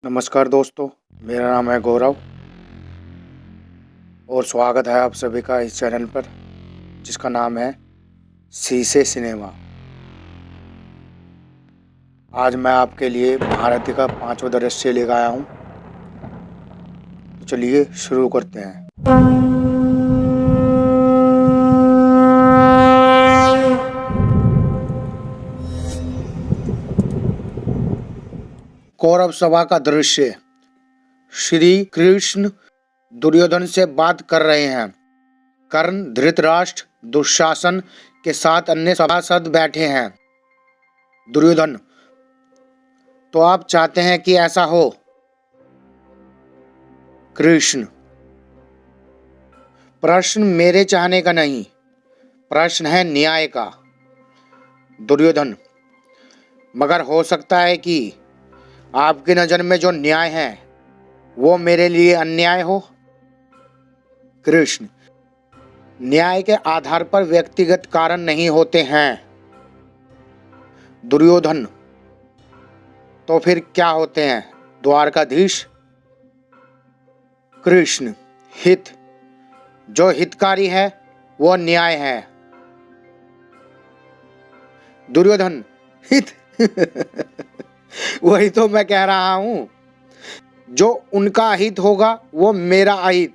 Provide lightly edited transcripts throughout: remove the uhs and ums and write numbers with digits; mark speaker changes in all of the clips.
Speaker 1: नमस्कार दोस्तों, मेरा नाम है गौरव और स्वागत है आप सभी का इस चैनल पर जिसका नाम है शीशे सिनेमा। आज मैं आपके लिए महारथी का 5वां दृश्य लेकर आया हूँ। तो चलिए शुरू करते हैं। कौरव सभा का दृश्य। श्री कृष्ण दुर्योधन से बात कर रहे हैं। कर्ण, धृतराष्ट्र, दुशासन के साथ अन्य सभासद बैठे हैं। दुर्योधन: तो आप चाहते हैं कि ऐसा हो? कृष्ण: प्रश्न मेरे चाहने का नहीं, प्रश्न है न्याय का। दुर्योधन: मगर हो सकता है कि आपकी नजर में जो न्याय है वो मेरे लिए अन्याय हो। कृष्ण: न्याय के आधार पर व्यक्तिगत कारण नहीं होते हैं। दुर्योधन: तो फिर क्या होते हैं द्वारकाधीश? कृष्ण: हित। जो हितकारी है वो न्याय है। दुर्योधन: हित वही तो मैं कह रहा हूं। जो उनका हित होगा वो मेरा अहित,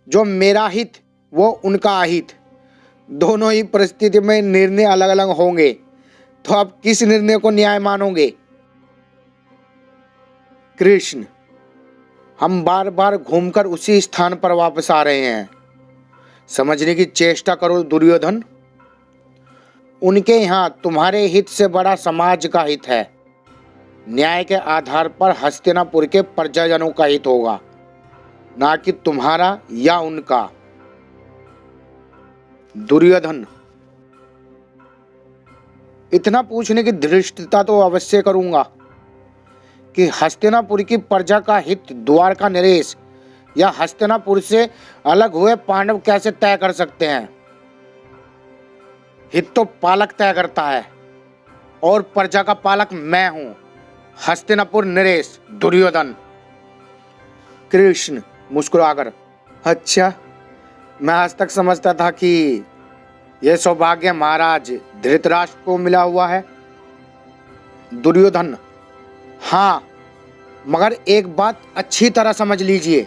Speaker 1: जो मेरा हित वो उनका अहित। दोनों ही परिस्थिति में निर्णय अलग अलग होंगे, तो आप किस निर्णय को न्याय मानोगे? कृष्ण: हम बार बार घूमकर उसी स्थान पर वापस आ रहे हैं। समझने की चेष्टा करो दुर्योधन। उनके यहाँ तुम्हारे हित से बड़ा समाज का हित है। न्याय के आधार पर हस्तिनापुर के प्रजाजनों का हित होगा, ना कि तुम्हारा या उनका। दुर्योधन: इतना पूछने की धृष्टता तो अवश्य करूंगा कि हस्तिनापुर की प्रजा का हित द्वारका नरेश या हस्तिनापुर से अलग हुए पांडव कैसे तय कर सकते हैं? हित तो पालक तय करता है और प्रजा का पालक मैं हूं, हस्तिनापुर नरेश। दुर्योधन। कृष्ण मुस्कुराकर: अच्छा, मैं आज तक समझता था कि यह सौभाग्य महाराज धृतराष्ट्र को मिला हुआ है। दुर्योधन: हाँ, मगर एक बात अच्छी तरह समझ लीजिए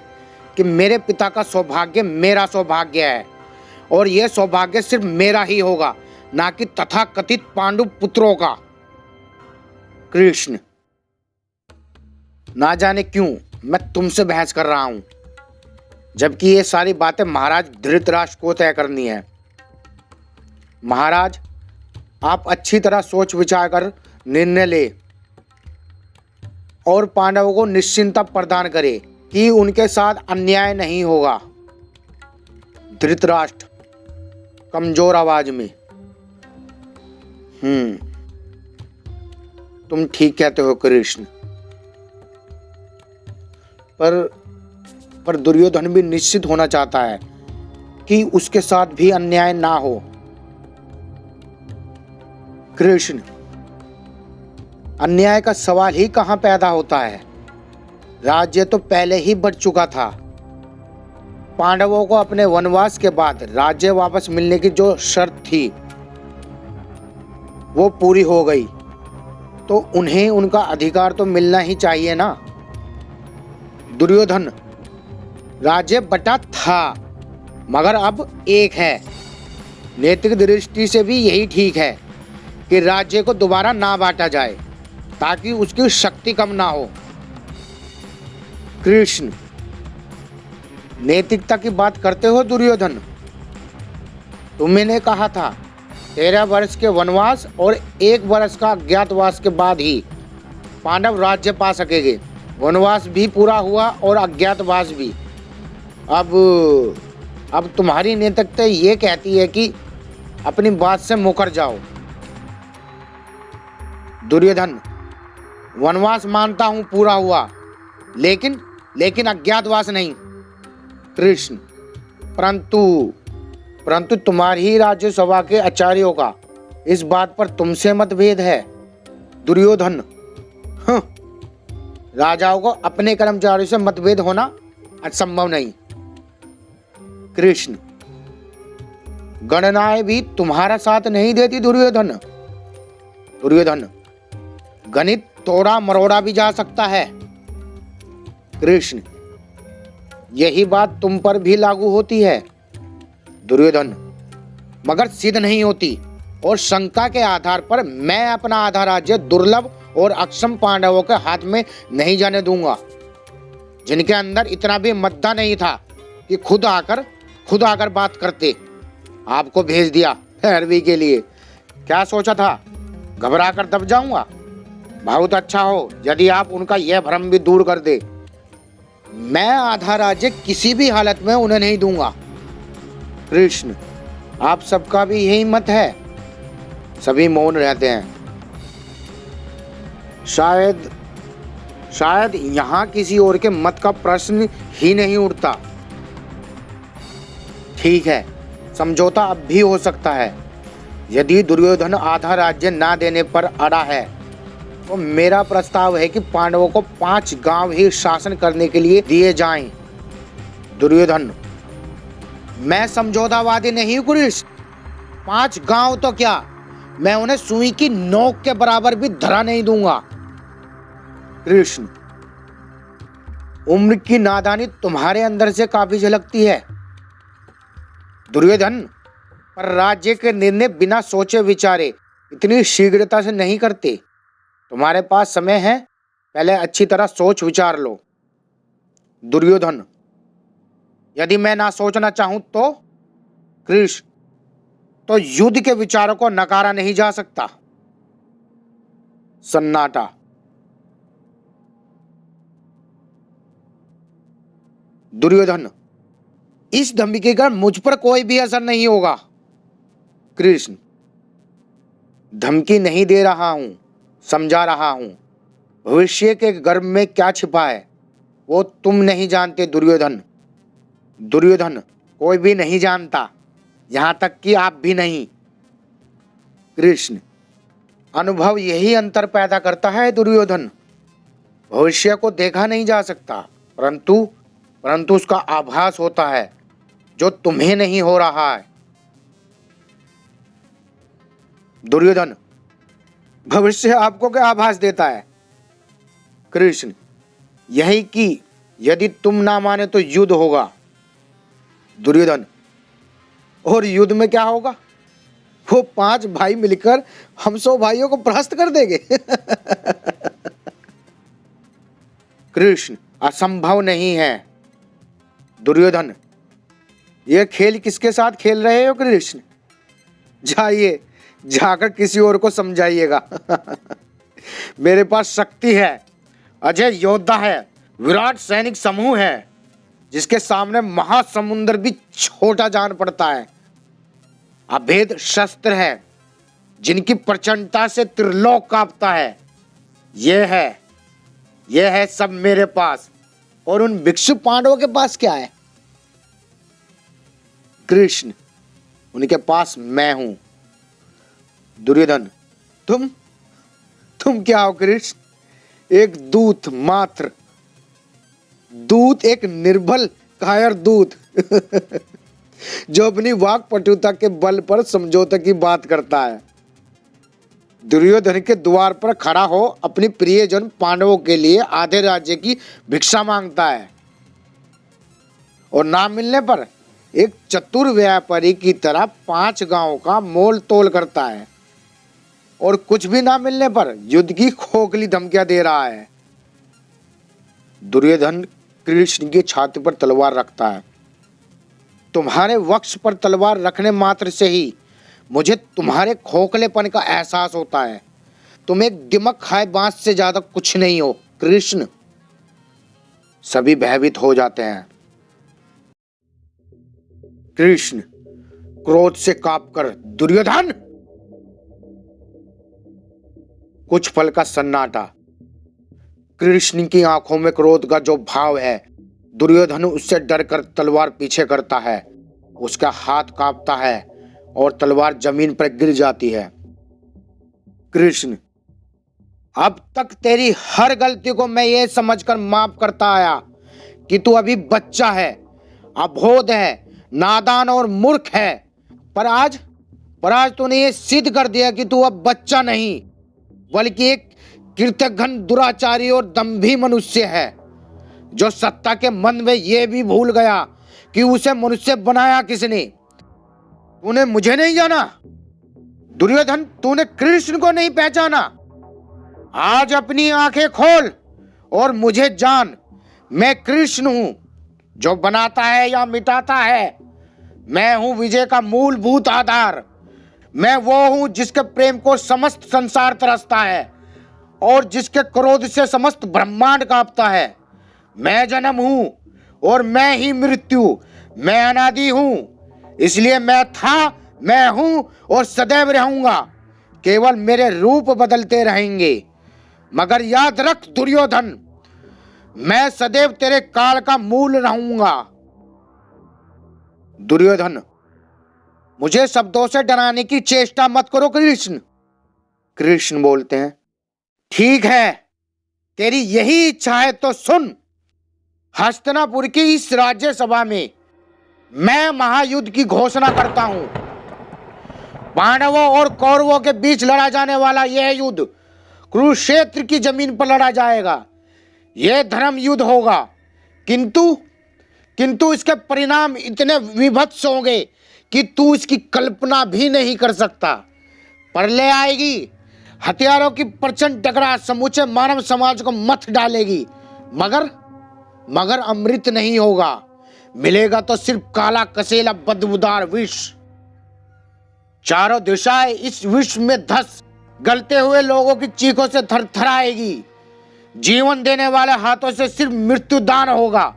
Speaker 1: कि मेरे पिता का सौभाग्य मेरा सौभाग्य है और यह सौभाग्य सिर्फ मेरा ही होगा, ना कि तथाकथित पांडु पुत्रों का। कृष्ण: ना जाने क्यों मैं तुमसे बहस कर रहा हूं, जबकि ये सारी बातें महाराज धृतराष्ट्र को तय करनी है। महाराज, आप अच्छी तरह सोच विचार कर निर्णय ले और पांडवों को निश्चिंतता प्रदान करे कि उनके साथ अन्याय नहीं होगा। धृतराष्ट्र कमजोर आवाज में: तुम ठीक कहते हो कृष्ण, पर दुर्योधन भी निश्चित होना चाहता है कि उसके साथ भी अन्याय ना हो। कृष्ण: अन्याय का सवाल ही कहां पैदा होता है? राज्य तो पहले ही बढ़ चुका था। पांडवों को अपने वनवास के बाद राज्य वापस मिलने की जो शर्त थी वो पूरी हो गई, तो उन्हें उनका अधिकार तो मिलना ही चाहिए ना। दुर्योधन: राज्य बटा था, मगर अब एक है। नैतिक दृष्टि से भी यही ठीक है कि राज्य को दोबारा ना बांटा जाए, ताकि उसकी शक्ति कम ना हो। कृष्ण: नैतिकता की बात करते हो दुर्योधन? तुमने कहा था 13 वर्ष के वनवास और 1 वर्ष का अज्ञातवास के बाद ही पांडव राज्य पा सकेंगे। वनवास भी पूरा हुआ और अज्ञातवास भी। अब तुम्हारी नैतिकता ये कहती है कि अपनी बात से मुकर जाओ। दुर्योधन: वनवास मानता हूं पूरा हुआ, लेकिन अज्ञातवास नहीं। कृष्ण: परंतु तुम्हारी ही राज्यसभा के आचार्यों का इस बात पर तुमसे मतभेद है। दुर्योधन: राजाओं को अपने कर्मचारियों से मतभेद होना असंभव नहीं। कृष्ण, गणनाएं भी तुम्हारा साथ नहीं देती दुर्योधन। दुर्योधन, गणित तोड़ा मरोड़ा भी जा सकता है। कृष्ण, यही बात तुम पर भी लागू होती है। दुर्योधन, मगर सिद्ध नहीं होती, और शंका के आधार पर मैं अपना आधा राज्य दुर्लभ और अक्षम पांडवों के हाथ में नहीं जाने दूंगा, जिनके अंदर इतना भी मद्दा नहीं था कि खुद आकर बात करते। आपको भेज दिया हैरवी के लिए। क्या सोचा था, घबरा कर दब जाऊंगा? बहुत अच्छा हो यदि आप उनका यह भ्रम भी दूर कर दे। मैं आधा राज्य किसी भी हालत में उन्हें नहीं दूंगा। कृष्ण, आप सबका भी यही मत है? सभी मौन रहते हैं। शायद यहां किसी और के मत का प्रश्न ही नहीं उठता। ठीक है, समझौता अब भी हो सकता है। यदि दुर्योधन आधा राज्य ना देने पर अड़ा है, तो मेरा प्रस्ताव है कि पांडवों को 5 गांव ही शासन करने के लिए दिए जाएं। दुर्योधन, मैं समझौतावादी नहीं कृष्ण। 5 गांव तो क्या, मैं उन्हें सुई की नोक के बराबर भी धरा नहीं दूंगा। कृष्ण, उम्र की नादानी तुम्हारे अंदर से काफी झलकती है दुर्योधन, पर राज्य के निर्णय बिना सोचे विचारे इतनी शीघ्रता से नहीं करते। तुम्हारे पास समय है, पहले अच्छी तरह सोच विचार लो। दुर्योधन, यदि मैं ना सोचना चाहूं तो? कृष्ण, तो युद्ध के विचारों को नकारा नहीं जा सकता। सन्नाटा। दुर्योधन, इस धमकी का मुझ पर कोई भी असर नहीं होगा। कृष्ण, धमकी नहीं दे रहा हूं, समझा रहा हूं। भविष्य के गर्भ में क्या छिपा है वो तुम नहीं जानते दुर्योधन। दुर्योधन, कोई भी नहीं जानता, यहां तक कि आप भी नहीं। कृष्ण, अनुभव यही अंतर पैदा करता है दुर्योधन। भविष्य को देखा नहीं जा सकता, परंतु उसका आभास होता है, जो तुम्हें नहीं हो रहा है। दुर्योधन, भविष्य आपको क्या आभास देता है? कृष्ण, यही कि यदि तुम ना माने तो युद्ध होगा। दुर्योधन, और युद्ध में क्या होगा? वो 5 भाई मिलकर हम 100 भाइयों को परास्त कर देंगे। कृष्ण, असंभव नहीं है। दुर्योधन, यह खेल किसके साथ खेल रहे हो कृष्ण? जाइए, जाकर किसी और को समझाइएगा। मेरे पास शक्ति है, अजय योद्धा है, विराट सैनिक समूह है, जिसके सामने महासमुंदर भी छोटा जान पड़ता है। अभेद शस्त्र है, जिनकी प्रचंडता से त्रिलोक कांपता है। यह है सब मेरे पास, और उन भिक्षु पांडवों के पास क्या है? कृष्ण, उनके पास मैं हूं। दुर्योधन, तुम क्या हो कृष्ण? एक दूत मात्र, दूत, एक निर्बल कायर दूत। जो अपनी वाक पटुता के बल पर समझौते की बात करता है। दुर्योधन के द्वार पर खड़ा हो अपनी प्रियजन पांडवों के लिए आधे राज्य की भिक्षा मांगता है, और ना मिलने पर एक चतुर व्यापारी की तरह 5 गांवों का मोल तोल करता है, और कुछ भी ना मिलने पर युद्ध की खोखली धमकियां दे रहा है। दुर्योधन कृष्ण की छाती पर तलवार रखता है। तुम्हारे वक्ष पर तलवार रखने मात्र से ही मुझे तुम्हारे खोखलेपन का एहसास होता है। तुम एक दिमक खाए बांस से ज्यादा कुछ नहीं हो कृष्ण। सभी भयभीत हो जाते हैं। कृष्ण क्रोध से कांपकर, दुर्योधन! कुछ पल का सन्नाटा। कृष्ण की आंखों में क्रोध का जो भाव है, दुर्योधन उससे डरकर तलवार पीछे करता है। उसका हाथ कांपता है और तलवार जमीन पर गिर जाती है। कृष्ण, अब तक तेरी हर गलती को मैं ये समझकर माफ करता आया कि तू अभी बच्चा है, अबोध है, नादान और मूर्ख है। पर आज तूने ये सिद्ध कर दिया कि तू अब बच्चा नहीं बल्कि एक कृतघ्न, दुराचारी और दंभी मनुष्य है, जो सत्ता के मन में ये भी भूल गया कि उसे मनुष्य बनाया किसने। तूने मुझे नहीं जाना दुर्योधन, तूने कृष्ण को नहीं पहचाना। आज अपनी आंखें खोल और मुझे जान। मैं कृष्ण हूं, जो बनाता है या मिटाता है। मैं हूं विजय का मूलभूत आधार। मैं वो हूं जिसके प्रेम को समस्त संसार तरसता है और जिसके क्रोध से समस्त ब्रह्मांड कांपता है। मैं जन्म हूं और मैं ही मृत्यु। मैं अनादि हूं, इसलिए मैं था, मैं हूं और सदैव रहूंगा। केवल मेरे रूप बदलते रहेंगे। मगर याद रख दुर्योधन, मैं सदैव तेरे काल का मूल रहूंगा। दुर्योधन, मुझे शब्दों से डराने की चेष्टा मत करो कृष्ण। कृष्ण बोलते हैं, ठीक है, तेरी यही इच्छा है तो सुन। हस्तिनापुर की इस राज्यसभा में मैं महायुद्ध की घोषणा करता हूं। पांडवों और कौरवों के बीच लड़ा जाने वाला यह युद्ध कुरुक्षेत्र की जमीन पर लड़ा जाएगा। यह धर्म युद्ध होगा, किंतु इसके परिणाम इतने विभत्स होंगे कि तू इसकी कल्पना भी नहीं कर सकता। प्रलय आएगी, हथियारों की प्रचंड टकरार समूचे मानव समाज को मथ डालेगी। मगर अमृत नहीं होगा, मिलेगा तो सिर्फ काला कसेला बदबूदार विष। चारों दिशाएं इस विष में धस गलते हुए लोगों की चीखों से थरथराएगी। जीवन देने वाले हाथों से सिर्फ मृत्यु दान होगा,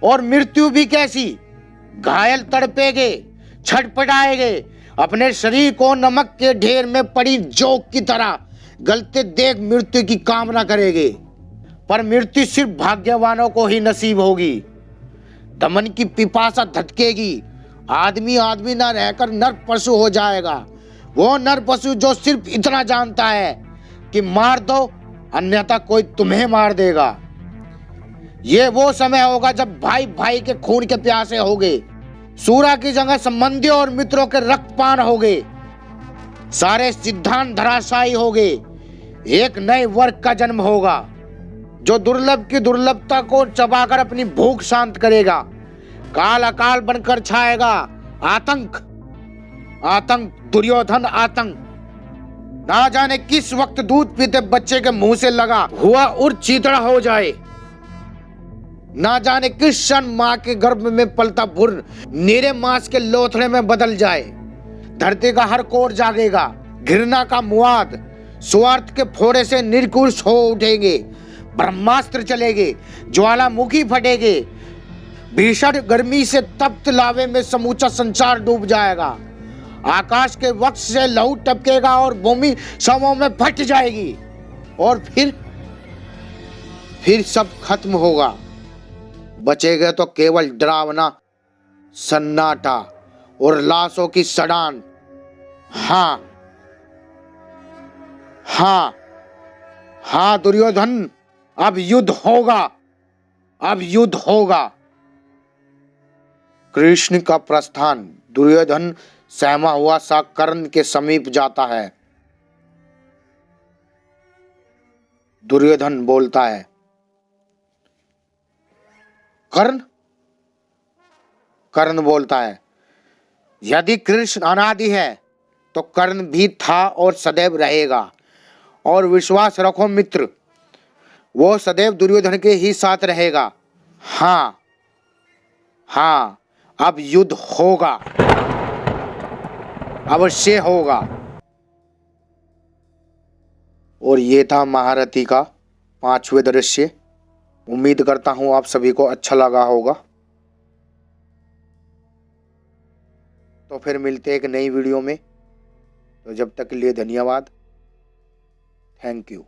Speaker 1: और मृत्यु भी कैसी, घायल तड़पेगे, छटपटाएगे, अपने शरीर को नमक के ढेर में पड़ी जोक की तरह गलते देख मृत्यु की कामना करेंगे। पर मृत्यु सिर्फ भाग्यवानों को ही नसीब होगी। दमन की पिपासा धधकेगी, आदमी ना रहकर नर पशु हो जाएगा। वो नर पशु जो सिर्फ इतना जानता है कि मार दो, अन्यथा कोई तुम्हें मार देगा। ये वो समय होगा जब भाई भाई के खून के प्यासे होंगे, सूरा की जगह संबंधियों और मित्रों के रक्तपान होंगे, सारे सिद्धांत धराशायी होंगे। एक नए वर्ग का जन्म होगा जो दुर्लभ की दुर्लभता को चबाकर अपनी भूख शांत करेगा। काल अकाल बनकर छाएगा। आतंक दुर्योधन आतंक। ना जाने किस वक्त दूध पीते बच्चे के मुंह से लगा हुआ उर चीतड़ा हो जाए। ना जाने किस क्षण मां के गर्भ में पलता भुर नीरे मांस के लोथड़े में बदल जाए। धरती का हर कोर जागेगा। घृणा का मुआद स्वार्थ के फोड़े से निर्कुश हो उठेंगे। ब्रह्मास्त्र चलेंगे, ज्वालामुखी फटेगे। भीषण गर्मी से तप्त लावे में समूचा संसार डूब जाएगा। आकाश के वक्ष से लहू टपकेगा और भूमि शवों में फट जाएगी। और फिर सब खत्म होगा। बचेगा तो केवल डरावना सन्नाटा और लाशों की सड़ान। हाँ दुर्योधन, अब युद्ध होगा। कृष्ण का प्रस्थान। दुर्योधन सहमा हुआ सा कर्ण के समीप जाता है। दुर्योधन बोलता है, कर्ण बोलता है, यदि कृष्ण अनादि है तो कर्ण भी था और सदैव रहेगा। और विश्वास रखो मित्र, वो सदैव दुर्योधन के ही साथ रहेगा। हाँ, अब युद्ध होगा, अवश्य होगा। और ये था महारथी का 5वें दृश्य। उम्मीद करता हूं आप सभी को अच्छा लगा होगा। तो फिर मिलते हैं एक नई वीडियो में। तो जब तक के लिए धन्यवाद। Thank you.